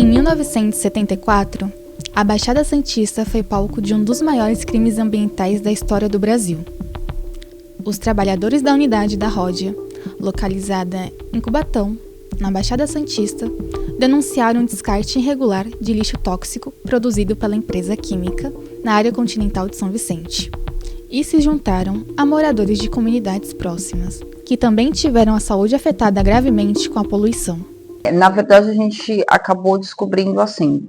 Em 1974, a Baixada Santista foi palco de um dos maiores crimes ambientais da história do Brasil. Os trabalhadores da unidade da Ródia, localizada em Cubatão, na Baixada Santista, denunciaram um descarte irregular de lixo tóxico produzido pela empresa química na área continental de São Vicente. E se juntaram a moradores de comunidades próximas, que também tiveram a saúde afetada gravemente com a poluição. Na verdade, a gente acabou descobrindo assim,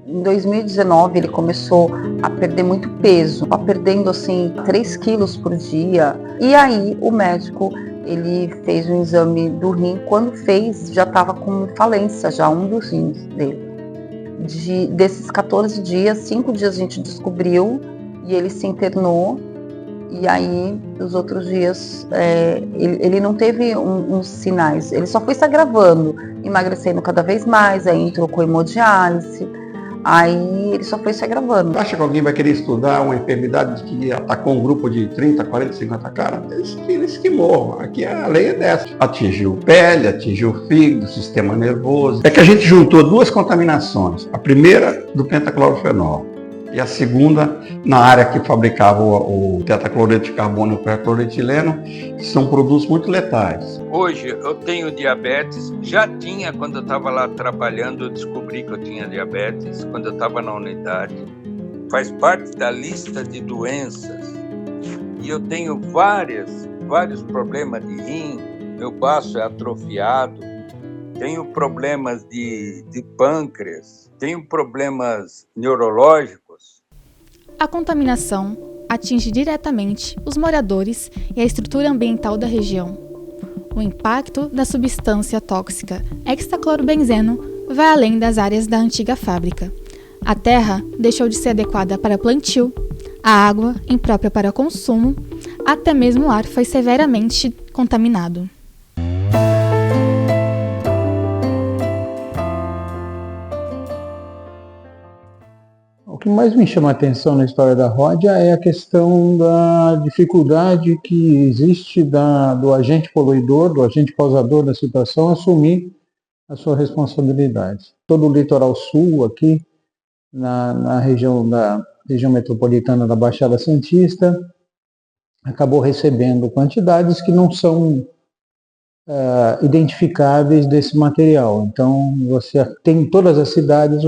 em 2019 ele começou a perder muito peso, perdendo assim 3 quilos por dia. E aí o médico, ele fez um exame do rim, quando fez já estava com falência, já um dos rins dele. Desses 14 dias, 5 dias a gente descobriu e ele se internou. E aí, os outros dias, ele não teve uns sinais, ele só foi se agravando, emagrecendo cada vez mais, aí entrou com hemodiálise, aí ele só foi se agravando. Acha que alguém vai querer estudar uma enfermidade que atacou um grupo de 30, 40, 50 caras? Eles que morram, aqui a lei é dessa. Atingiu pele, atingiu fígado, sistema nervoso. É que a gente juntou 2 contaminações, a primeira do pentaclorofenol, e a segunda, na área que fabricava o tetracloreto de carbono e o percloretileno, que são produtos muito letais. Hoje eu tenho diabetes, já tinha quando eu estava lá trabalhando, eu descobri que eu tinha diabetes, quando eu estava na unidade. Faz parte da lista de doenças. E eu tenho vários problemas de rim, meu baço é atrofiado, tenho problemas de pâncreas, tenho problemas neurológicos. A contaminação atinge diretamente os moradores e a estrutura ambiental da região. O impacto da substância tóxica hexaclorobenzeno vai além das áreas da antiga fábrica. A terra deixou de ser adequada para plantio, a água imprópria para consumo, até mesmo o ar foi severamente contaminado. O que mais me chama a atenção na história da Ródia é a questão da dificuldade que existe do agente poluidor, do agente causador da situação, assumir a sua responsabilidade. Todo o litoral sul aqui, na região metropolitana da Baixada Santista, acabou recebendo quantidades que não são identificáveis desse material. Então, você tem em todas as cidades.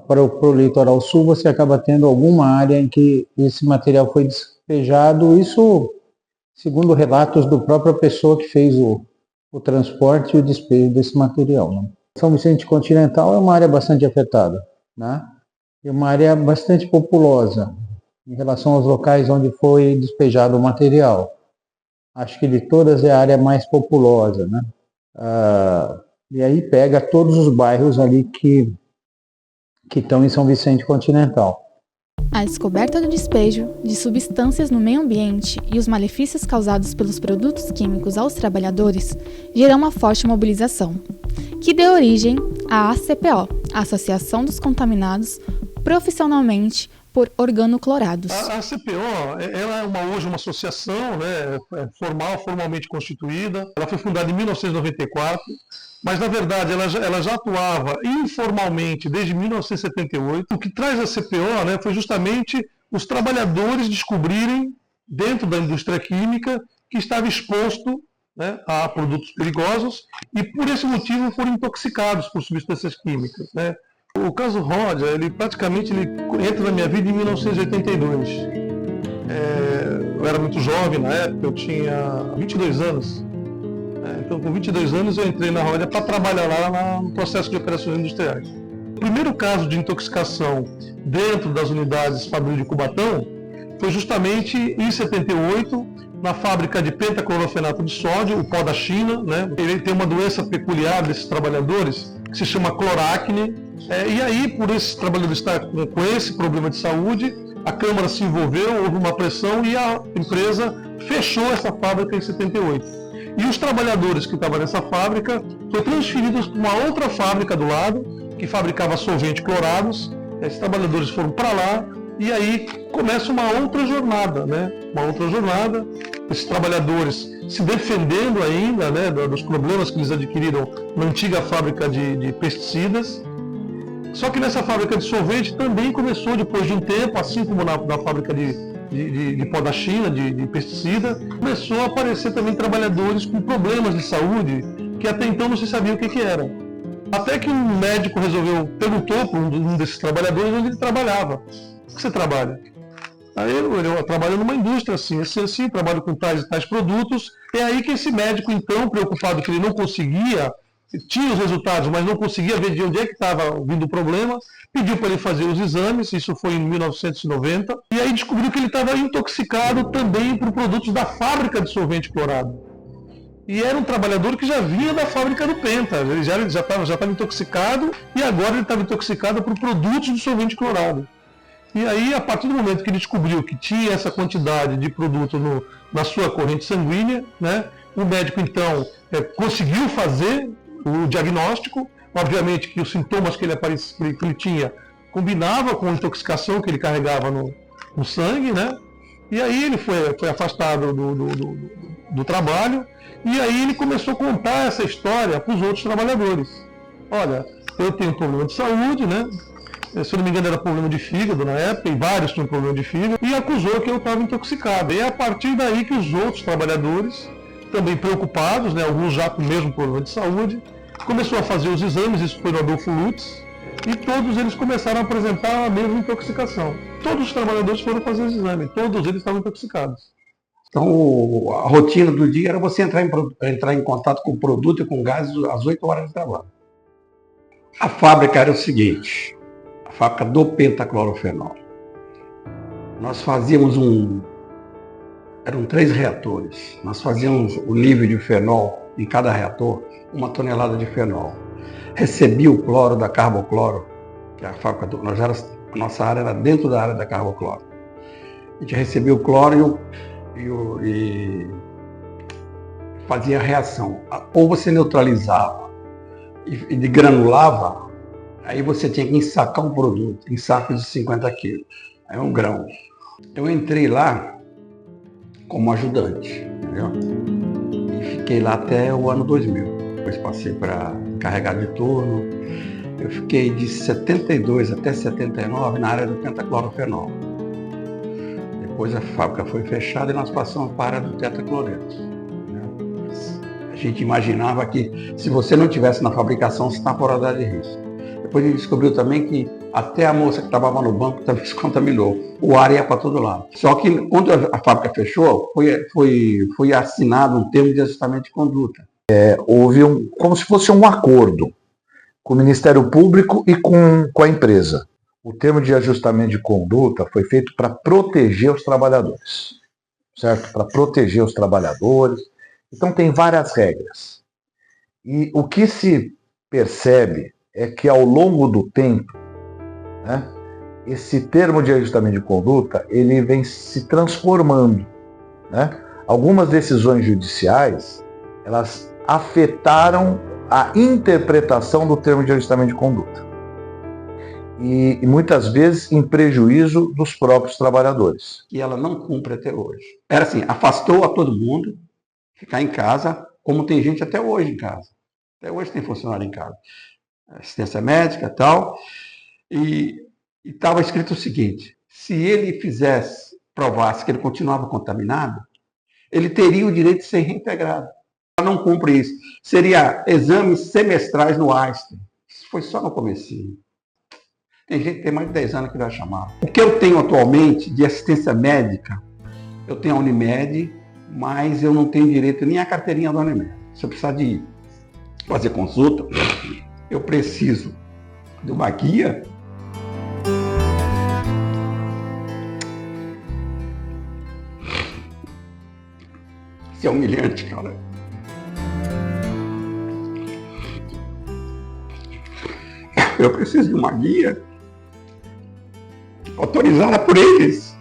Para o litoral sul, você acaba tendo alguma área em que esse material foi despejado, isso segundo relatos da própria pessoa que fez o transporte e o despejo desse material, né? São Vicente Continental é uma área bastante afetada, né? É uma área bastante populosa em relação aos locais onde foi despejado o material. Acho que de todas é a área mais populosa, né? E aí pega todos os bairros ali que estão em São Vicente Continental. A descoberta do despejo de substâncias no meio ambiente e os malefícios causados pelos produtos químicos aos trabalhadores gerou uma forte mobilização, que deu origem à ACPO, a Associação dos Contaminados Profissionalmente por Organoclorados. A ACPO ela é hoje uma associação, né, formalmente constituída. Ela foi fundada em 1994. Mas, na verdade, ela já atuava informalmente desde 1978. O que traz a CPO, né, foi justamente os trabalhadores descobrirem, dentro da indústria química, que estava exposto, né, a produtos perigosos e, por esse motivo, foram intoxicados por substâncias químicas, né. O caso Ródia, ele praticamente entra na minha vida em 1982. Eu era muito jovem na época, eu tinha 22 anos. Então, com 22 anos, eu entrei na Ródia para trabalhar lá no processo de operações industriais. O primeiro caso de intoxicação dentro das unidades Fabril de Cubatão foi justamente em 78, na fábrica de pentaclorofenato de sódio, o pó da China, né? Ele tem uma doença peculiar desses trabalhadores, que se chama cloracne. E aí, por esses trabalhadores estarem com esse problema de saúde, a Câmara se envolveu, houve uma pressão e a empresa fechou essa fábrica em 78. E os trabalhadores que estavam nessa fábrica foram transferidos para uma outra fábrica do lado, que fabricava solvente clorados. Esses trabalhadores foram para lá e aí começa uma outra jornada, né? Uma outra jornada, esses trabalhadores se defendendo ainda, né, dos problemas que eles adquiriram na antiga fábrica de pesticidas. Só que nessa fábrica de sorvete também começou, depois de um tempo, assim como na fábrica de pó da China, de pesticida, começou a aparecer também trabalhadores com problemas de saúde que até então não se sabia o que era. Até que um médico perguntou para um desses trabalhadores onde ele trabalhava. O que você trabalha? Aí eu trabalho numa indústria assim, trabalho com tais e tais produtos. É aí que esse médico, então, preocupado que ele não conseguia, tinha os resultados, mas não conseguia ver de onde é que estava vindo o problema, pediu para ele fazer os exames, isso foi em 1990, e aí descobriu que ele estava intoxicado também por produtos da fábrica de solvente clorado. E era um trabalhador que já vinha da fábrica do Penta, ele já estava intoxicado, e agora ele estava intoxicado por produtos de solvente clorado. E aí, a partir do momento que ele descobriu que tinha essa quantidade de produto na sua corrente sanguínea, né, o médico, então, conseguiu fazer o diagnóstico. Obviamente que os sintomas que ele tinha combinavam com a intoxicação que ele carregava no sangue, né? E aí ele foi afastado do trabalho, e aí ele começou a contar essa história para os outros trabalhadores. Olha, eu tenho um problema de saúde, né? Se eu não me engano era problema de fígado na época, e vários tinham problema de fígado, e acusou que eu estava intoxicado. E é a partir daí que os outros trabalhadores, também preocupados, né, alguns já com o mesmo problema de saúde, começou a fazer os exames, isso foi no Adolfo Lutz, e todos eles começaram a apresentar a mesma intoxicação. Todos os trabalhadores foram fazer os exames, todos eles estavam intoxicados. Então, a rotina do dia era você entrar em contato com o produto e com gás às 8 horas de trabalho. A fábrica era o seguinte, a fábrica do pentaclorofenol. Nós fazíamos eram 3 reatores. Nós fazíamos o nível de fenol em cada reator, 1 tonelada de fenol. Recebia o cloro da carbocloro, que é a fábrica a nossa área era dentro da área da carbocloro. A gente recebia o cloro e fazia a reação. Ou você neutralizava e granulava, aí você tinha que ensacar um produto, em sacos de 50 quilos. Aí 1 grão. Eu entrei lá como ajudante, entendeu? E fiquei lá até o ano 2000. Depois passei para encarregado de turno. Eu fiquei de 72 até 79 na área do pentaclorofenol. Depois a fábrica foi fechada e nós passamos para a área do tetracloreto. A gente imaginava que se você não estivesse na fabricação, você estava fora da área de risco. Depois a gente descobriu também que até a moça que trabalhava no banco também se contaminou. O ar ia para todo lado. Só que quando a fábrica fechou, foi assinado um termo de ajustamento de conduta. Houve como se fosse um acordo com o Ministério Público e com a empresa. O termo de ajustamento de conduta foi feito para proteger os trabalhadores, certo? Para proteger os trabalhadores. Então tem várias regras. E o que se percebe é que ao longo do tempo, né, esse termo de ajustamento de conduta ele vem se transformando, né? Algumas decisões judiciais elas afetaram a interpretação do termo de ajustamento de conduta e muitas vezes em prejuízo dos próprios trabalhadores. E ela não cumpre até hoje. Era assim, afastou a todo mundo, ficar em casa, como tem gente até hoje em casa. Até hoje tem funcionário em casa. Assistência médica e tal, e estava escrito o seguinte, se ele provasse que ele continuava contaminado, ele teria o direito de ser reintegrado. Ela não cumpre isso. Seria exames semestrais no Einstein. Isso foi só no comecinho. Tem gente que tem mais de 10 anos que vai chamar. O que eu tenho atualmente de assistência médica, eu tenho a Unimed, mas eu não tenho direito nem à carteirinha da Unimed. Se eu precisar de fazer consulta, eu preciso de uma guia. Isso é humilhante, cara. Eu preciso de uma guia autorizada por eles.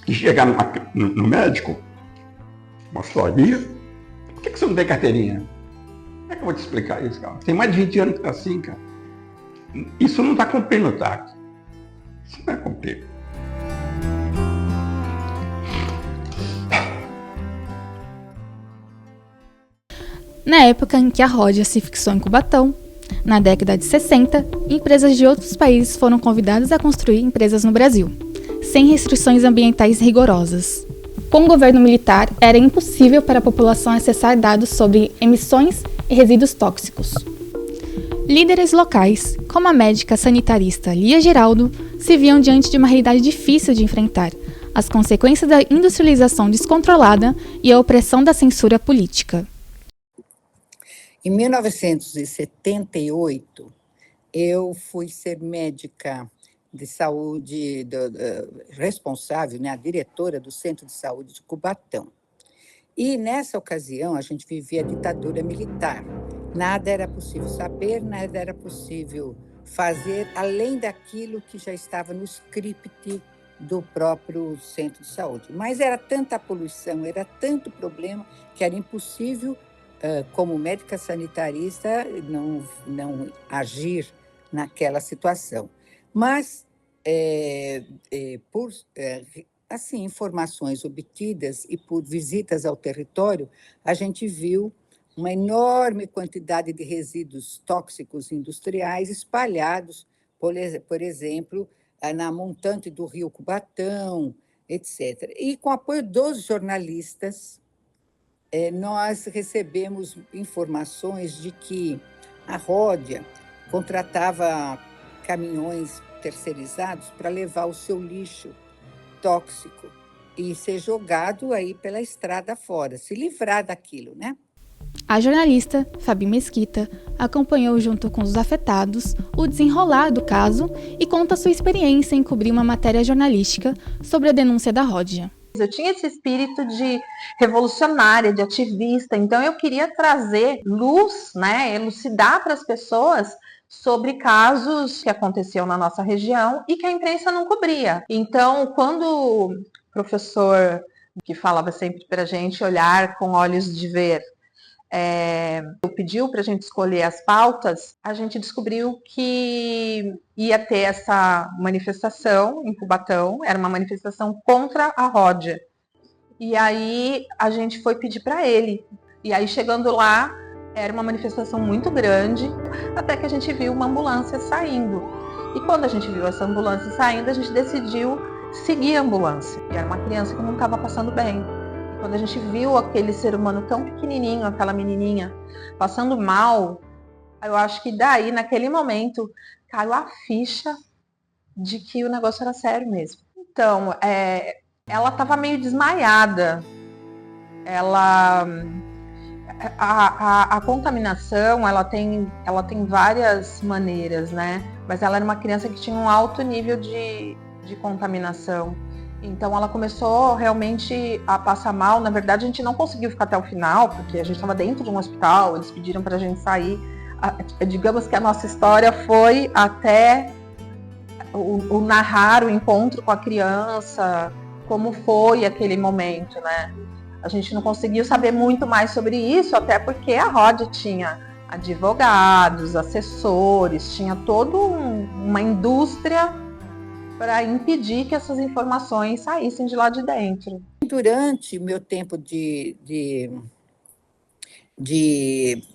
E chegar no médico, mostrar a guia. Por que você não tem carteirinha? Como é que eu vou te explicar isso, cara? Tem mais de 20 anos que tá assim, cara. Isso não está cumprindo o TAC. Isso não é cumprir. Na época em que a Ródia se fixou em Cubatão, na década de 60, empresas de outros países foram convidadas a construir empresas no Brasil, sem restrições ambientais rigorosas. Com o governo militar, era impossível para a população acessar dados sobre emissões e resíduos tóxicos. Líderes locais, como a médica sanitarista Lia Geraldo, se viam diante de uma realidade difícil de enfrentar, as consequências da industrialização descontrolada e a opressão da censura política. Em 1978, eu fui ser médica de saúde responsável, né, a diretora do Centro de Saúde de Cubatão. E, nessa ocasião, a gente vivia a ditadura militar. Nada era possível saber, nada era possível fazer, além daquilo que já estava no script do próprio Centro de Saúde. Mas era tanta poluição, era tanto problema, que era impossível, como médica sanitarista, não agir naquela situação. Mas, por assim, informações obtidas e por visitas ao território, a gente viu uma enorme quantidade de resíduos tóxicos industriais espalhados, por exemplo, na montante do rio Cubatão, etc. E, com o apoio dos jornalistas, nós recebemos informações de que a Ródia contratava caminhões terceirizados para levar o seu lixo tóxico e ser jogado aí pela estrada fora, se livrar daquilo, né? A jornalista, Fabi Mesquita, acompanhou junto com os afetados o desenrolar do caso e conta sua experiência em cobrir uma matéria jornalística sobre a denúncia da Ródia. Eu tinha esse espírito de revolucionária, de ativista, então eu queria trazer luz, né, elucidar para as pessoas sobre casos que aconteciam na nossa região e que a imprensa não cobria. Então, quando o professor que falava sempre para a gente olhar com olhos de ver, pediu para a gente escolher as pautas, a gente descobriu que ia ter essa manifestação em Cubatão, era uma manifestação contra a Ródia. E aí a gente foi pedir para ele. E aí chegando lá, era uma manifestação muito grande, até que a gente viu uma ambulância saindo. E quando a gente viu essa ambulância saindo, a gente decidiu seguir a ambulância. E era uma criança que não estava passando bem. Quando a gente viu aquele ser humano tão pequenininho, aquela menininha, passando mal, eu acho que daí, naquele momento, caiu a ficha de que o negócio era sério mesmo. Então, ela estava meio desmaiada. A contaminação, ela tem várias maneiras, né? Mas ela era uma criança que tinha um alto nível de contaminação. Então ela começou realmente a passar mal. Na verdade, a gente não conseguiu ficar até o final, porque a gente estava dentro de um hospital, eles pediram para a gente sair. Digamos que a nossa história foi até o narrar o encontro com a criança, como foi aquele momento, né? A gente não conseguiu saber muito mais sobre isso, até porque a Ródia tinha advogados, assessores, tinha toda uma indústria para impedir que essas informações saíssem de lá de dentro. Durante meu tempo de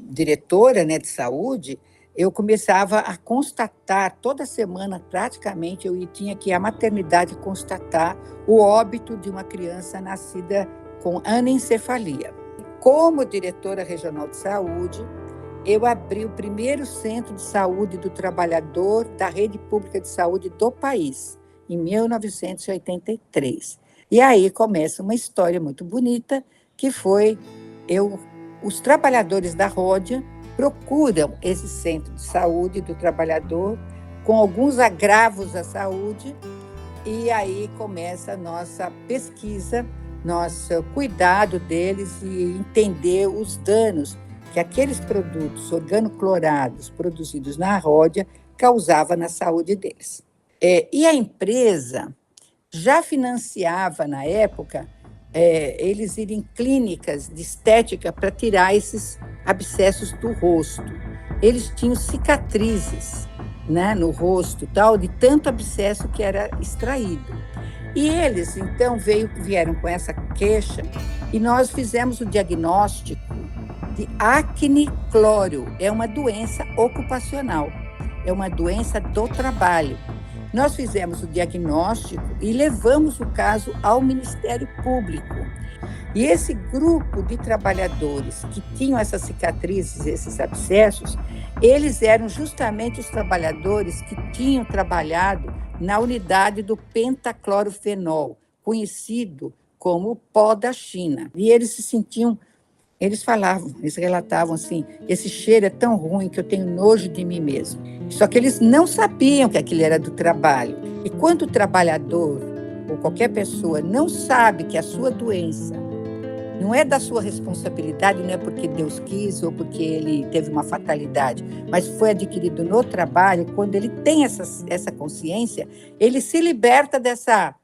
diretora, né, de saúde, eu começava a constatar, toda semana praticamente, eu tinha que ir à maternidade constatar o óbito de uma criança nascida com anencefalia. Como diretora regional de saúde, eu abri o primeiro centro de saúde do trabalhador da rede pública de saúde do país, em 1983. E aí começa uma história muito bonita, que foi os trabalhadores da Ródia procuram esse centro de saúde do trabalhador com alguns agravos à saúde, e aí começa a nossa pesquisa, nosso cuidado deles e entender os danos que aqueles produtos organoclorados produzidos na Ródia causavam na saúde deles. E a empresa já financiava, na época, eles irem em clínicas de estética para tirar esses abscessos do rosto. Eles tinham cicatrizes, né, no rosto, tal, de tanto abscesso que era extraído. E eles, então, vieram com essa queixa e nós fizemos o diagnóstico de acne clóreo. É uma doença ocupacional, é uma doença do trabalho. Nós fizemos o diagnóstico e levamos o caso ao Ministério Público. E esse grupo de trabalhadores que tinham essas cicatrizes, esses abscessos, eles eram justamente os trabalhadores que tinham trabalhado na unidade do pentaclorofenol, conhecido como pó da China. E eles se sentiam, eles relatavam assim, esse cheiro é tão ruim que eu tenho nojo de mim mesmo. Só que eles não sabiam que aquilo era do trabalho. E quando o trabalhador, ou qualquer pessoa, não sabe que a sua doença não é da sua responsabilidade, não é porque Deus quis ou porque ele teve uma fatalidade, mas foi adquirido no trabalho, quando ele tem essa consciência, ele se liberta dessa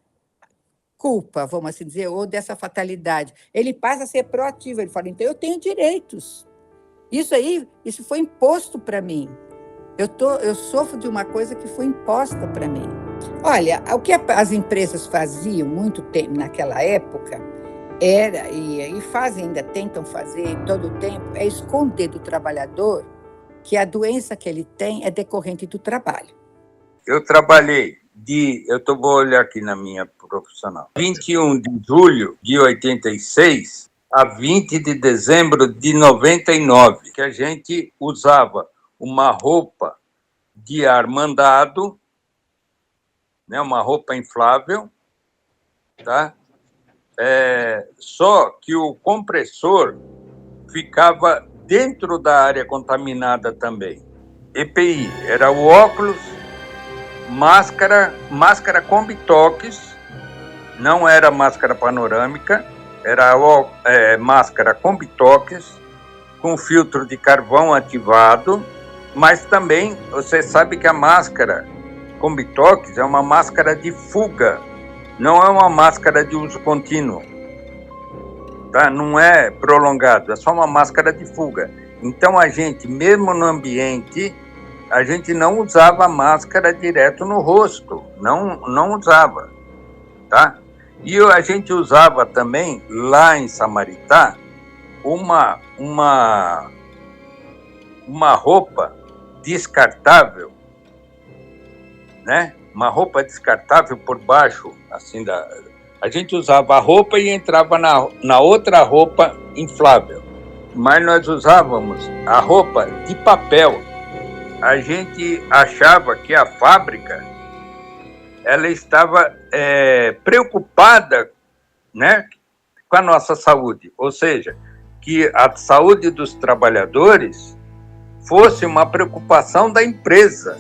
culpa, vamos assim dizer, ou dessa fatalidade. Ele passa a ser proativo, ele fala, então eu tenho direitos. Isso foi imposto para mim. Eu sofro de uma coisa que foi imposta para mim. Olha, o que as empresas faziam muito tempo naquela época, e fazem, ainda tentam fazer todo o tempo, é esconder do trabalhador que a doença que ele tem é decorrente do trabalho. Eu trabalhei vou olhar aqui na minha profissional, 21 de julho de 86 a 20 de dezembro de 99, que a gente usava uma roupa de ar mandado, né, uma roupa inflável, tá? Só que o compressor ficava dentro da área contaminada também. EPI, era o óculos, máscara Combitox, não era máscara panorâmica, era máscara Combitox, com filtro de carvão ativado, mas também, você sabe que a máscara Combitox é uma máscara de fuga, não é uma máscara de uso contínuo, tá? Não é prolongado, é só uma máscara de fuga. Então, a gente, mesmo no ambiente, a gente não usava máscara direto no rosto, não usava, tá? E a gente usava também, lá em Samaritá, uma roupa descartável, né? Uma roupa descartável por baixo, assim, a gente usava a roupa e entrava na outra roupa inflável. Mas nós usávamos a roupa de papel. A gente achava que a fábrica ela estava preocupada, né, com a nossa saúde. Ou seja, que a saúde dos trabalhadores fosse uma preocupação da empresa.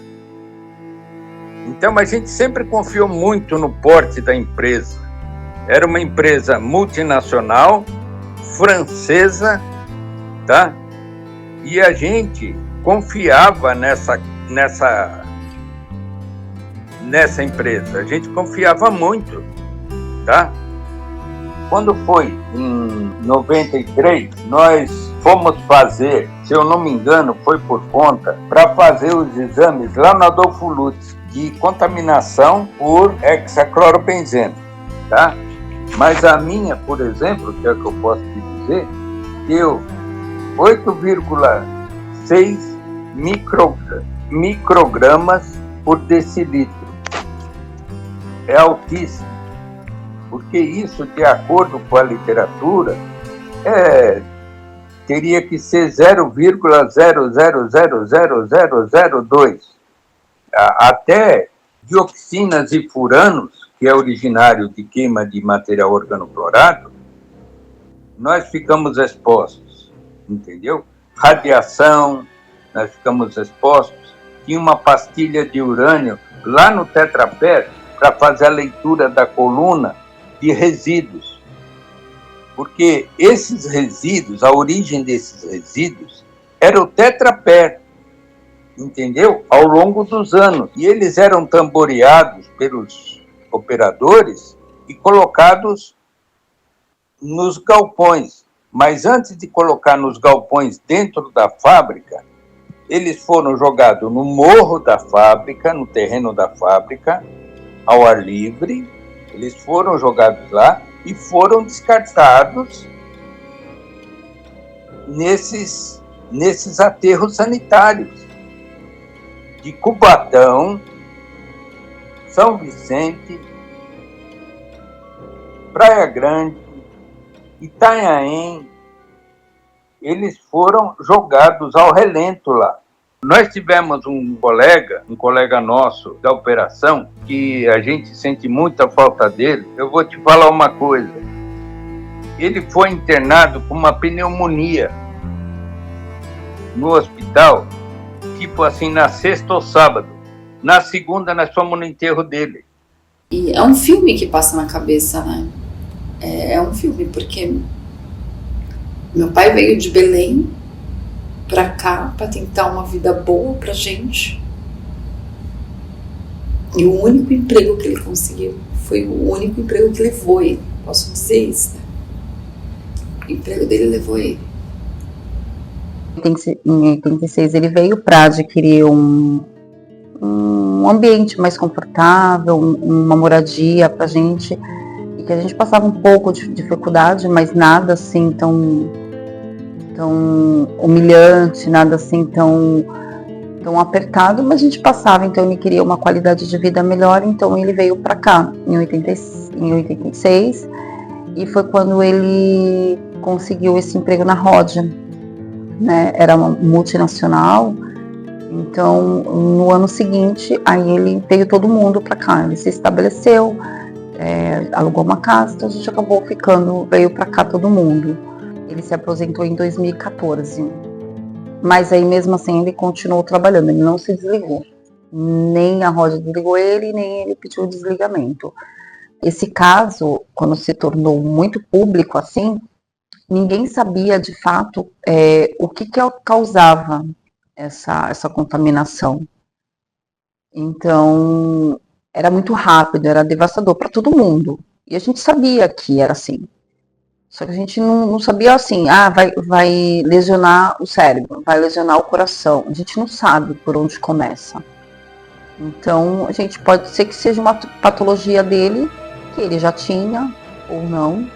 Então, a gente sempre confiou muito no porte da empresa. Era uma empresa multinacional, francesa, tá? E a gente confiava nessa empresa. A gente confiava muito, tá? Quando foi em 93, nós fomos fazer, se eu não me engano, foi por conta, para fazer os exames lá no Adolfo Lutz, de contaminação por hexacloropenzeno, tá? Mas a minha, por exemplo, que é o que eu posso te dizer, deu 8,6 microgramas por decilitro. É altíssimo, porque isso, de acordo com a literatura, teria que ser 0,000002. Até dioxinas e furanos, que é originário de queima de material organoclorado, nós ficamos expostos, entendeu? Radiação, nós ficamos expostos. Tinha uma pastilha de urânio lá no Tetrapé para fazer a leitura da coluna de resíduos. Porque esses resíduos, a origem desses resíduos, era o Tetrapé, entendeu? Ao longo dos anos. E eles eram tamboreados pelos operadores e colocados nos galpões. Mas antes de colocar nos galpões dentro da fábrica, eles foram jogados no morro da fábrica, no terreno da fábrica, ao ar livre. Eles foram jogados lá e foram descartados nesses aterros sanitários de Cubatão, São Vicente, Praia Grande, Itanhaém. Eles foram jogados ao relento lá. Nós tivemos um colega nosso da operação, que a gente sente muita falta dele. Eu vou te falar uma coisa. Ele foi internado com uma pneumonia no hospital, tipo assim, na sexta ou sábado. Na segunda, nós fomos no enterro dele. E é um filme que passa na cabeça, né? É um filme, porque meu pai veio de Belém pra cá pra tentar uma vida boa pra gente. E o único emprego que ele conseguiu foi o único emprego que levou ele. Posso dizer isso, né? O emprego dele levou ele. Em 86 ele veio para adquirir um ambiente mais confortável, uma moradia pra gente, e que a gente passava um pouco de dificuldade, mas nada assim tão humilhante, nada assim tão apertado, mas a gente passava. Então ele queria uma qualidade de vida melhor, então ele veio para cá em 86, e foi quando ele conseguiu esse emprego na Rodia, né? Era uma multinacional. Então no ano seguinte aí ele veio todo mundo para cá, ele se estabeleceu, alugou uma casa, então a gente acabou veio para cá todo mundo. Ele se aposentou em 2014, mas aí mesmo assim ele continuou trabalhando, ele não se desligou. Nem a Rodia desligou ele, nem ele pediu desligamento. Esse caso, quando se tornou muito público assim, ninguém sabia de fato o que causava essa contaminação. Então era muito rápido, era devastador para todo mundo. E a gente sabia que era assim. Só que a gente não sabia assim, vai lesionar o cérebro, vai lesionar o coração. A gente não sabe por onde começa. Então, a gente pode ser que seja uma patologia dele, que ele já tinha ou não.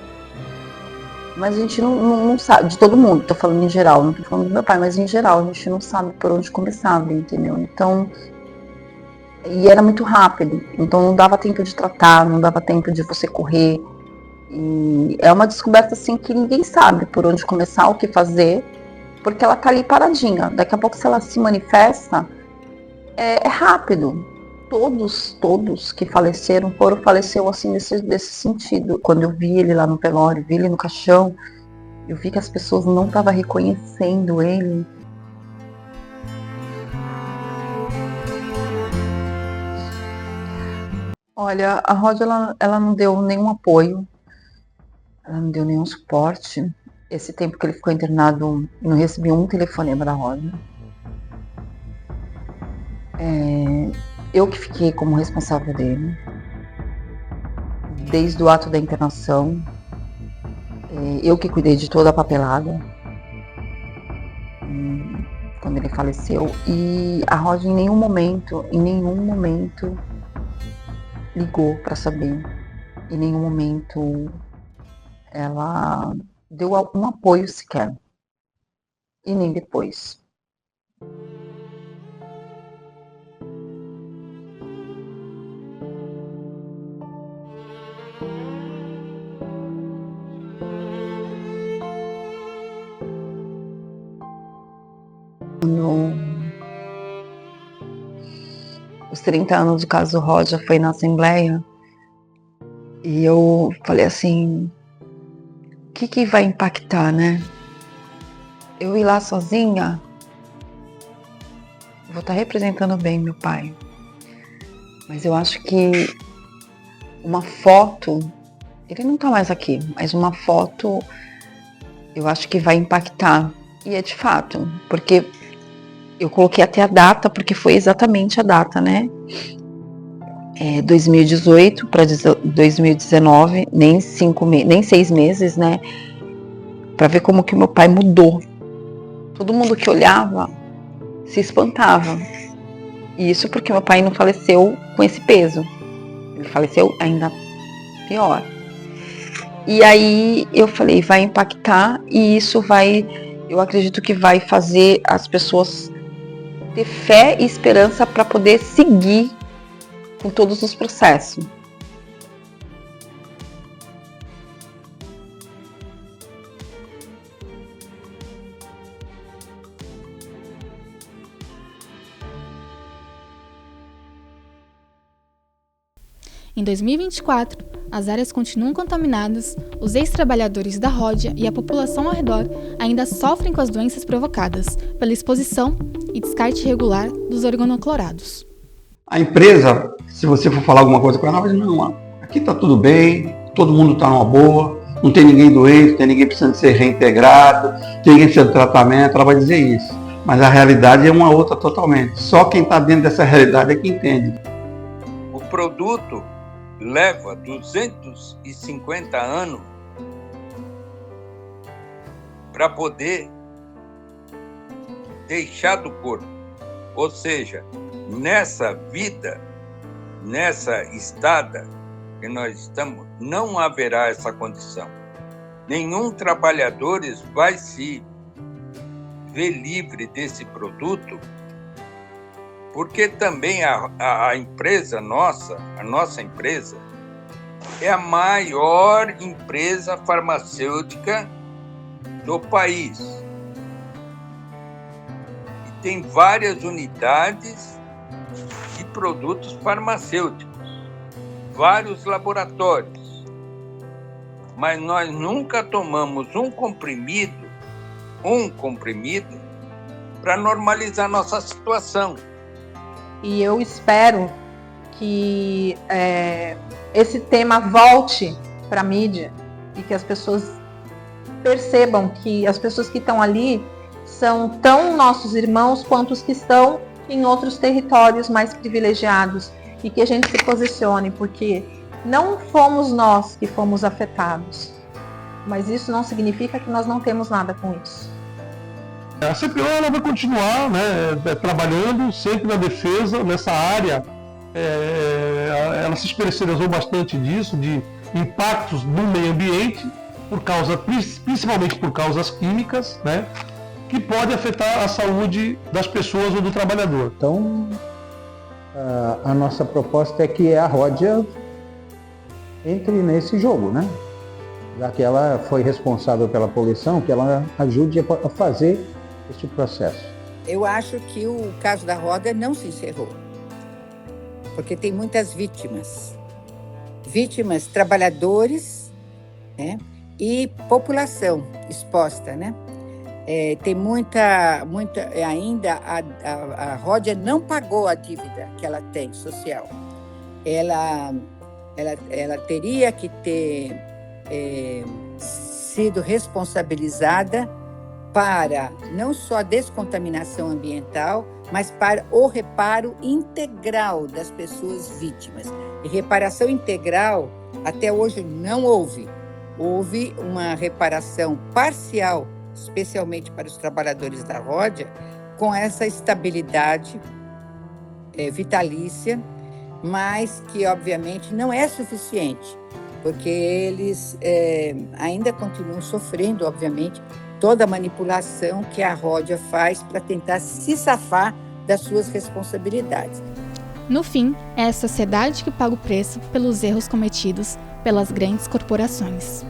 Mas a gente não sabe, de todo mundo, tô falando em geral, não tô falando do meu pai, mas em geral, a gente não sabe por onde começava, entendeu? Então, e era muito rápido, então não dava tempo de tratar, não dava tempo de você correr. E é uma descoberta assim que ninguém sabe por onde começar, o que fazer, porque ela tá ali paradinha. Daqui a pouco, se ela se manifesta, é rápido. Todos que faleceram faleceu assim desse sentido. Quando eu vi ele lá no velório, vi ele no caixão, eu vi que as pessoas não estavam reconhecendo ele. Olha, a Rodia, ela não deu nenhum apoio. Ela não deu nenhum suporte. Esse tempo que ele ficou internado, eu não recebi um telefonema da Rodia. Eu que fiquei como responsável dele, desde o ato da internação. Eu que cuidei de toda a papelada quando ele faleceu. E a Rodia em nenhum momento ligou para saber. Em nenhum momento ela deu um apoio sequer. E nem depois. Os 30 anos do caso Rodia foi na Assembleia, e eu falei assim, o que vai impactar, né? Eu ir lá sozinha, vou estar representando bem meu pai, mas eu acho que uma foto, ele não tá mais aqui, mas uma foto eu acho que vai impactar. E é de fato, porque eu coloquei até a data, porque foi exatamente a data, né? 2018 para 2019, nem 6 meses, né? Para ver como que meu pai mudou. Todo mundo que olhava se espantava. E isso porque meu pai não faleceu com esse peso. Ele faleceu ainda pior. E aí eu falei, vai impactar, e isso vai Eu acredito que vai fazer as pessoas ter fé e esperança para poder seguir com todos os processos. Em 2024, as áreas continuam contaminadas, os ex-trabalhadores da Ródia e a população ao redor ainda sofrem com as doenças provocadas pela exposição e descarte irregular dos organoclorados. A empresa, se você for falar alguma coisa com ela, ela vai dizer, não, aqui está tudo bem, todo mundo está numa boa, não tem ninguém doente, não tem ninguém precisando ser reintegrado, não tem ninguém precisando de tratamento, ela vai dizer isso. Mas a realidade é uma outra totalmente. Só quem está dentro dessa realidade é que entende. O produto leva 250 anos para poder deixar do corpo. Ou seja, nessa vida, nessa estada que nós estamos, não haverá essa condição. Nenhum trabalhador vai se ver livre desse produto, porque também a empresa nossa, a nossa empresa, é a maior empresa farmacêutica do país. E tem várias unidades de produtos farmacêuticos, vários laboratórios. Mas nós nunca tomamos um comprimido para normalizar nossa situação. E eu espero que esse tema volte para a mídia e que as pessoas percebam que as pessoas que estão ali são tão nossos irmãos quanto os que estão em outros territórios mais privilegiados e que a gente se posicione, porque não fomos nós que fomos afetados, mas isso não significa que nós não temos nada com isso. A CPO ela vai continuar, né, trabalhando sempre na defesa, nessa área. Ela se especializou bastante disso, de impactos no meio ambiente, principalmente por causas químicas, né, que pode afetar a saúde das pessoas ou do trabalhador. Então, a nossa proposta é que a Ródia entre nesse jogo, né? Já que ela foi responsável pela poluição, que ela ajude a fazer este processo. Eu acho que o caso da Ródia não se encerrou, porque tem muitas vítimas. Vítimas, trabalhadores, né? E população exposta, né? Tem muita ainda a Ródia não pagou a dívida que ela tem social. Ela teria que ter sido responsabilizada para não só a descontaminação ambiental, mas para o reparo integral das pessoas vítimas. E reparação integral, até hoje, não houve. Houve uma reparação parcial, especialmente para os trabalhadores da Ródia, com essa estabilidade vitalícia, mas que, obviamente, não é suficiente, porque eles ainda continuam sofrendo, obviamente, toda a manipulação que a Ródia faz para tentar se safar das suas responsabilidades. No fim, é a sociedade que paga o preço pelos erros cometidos pelas grandes corporações.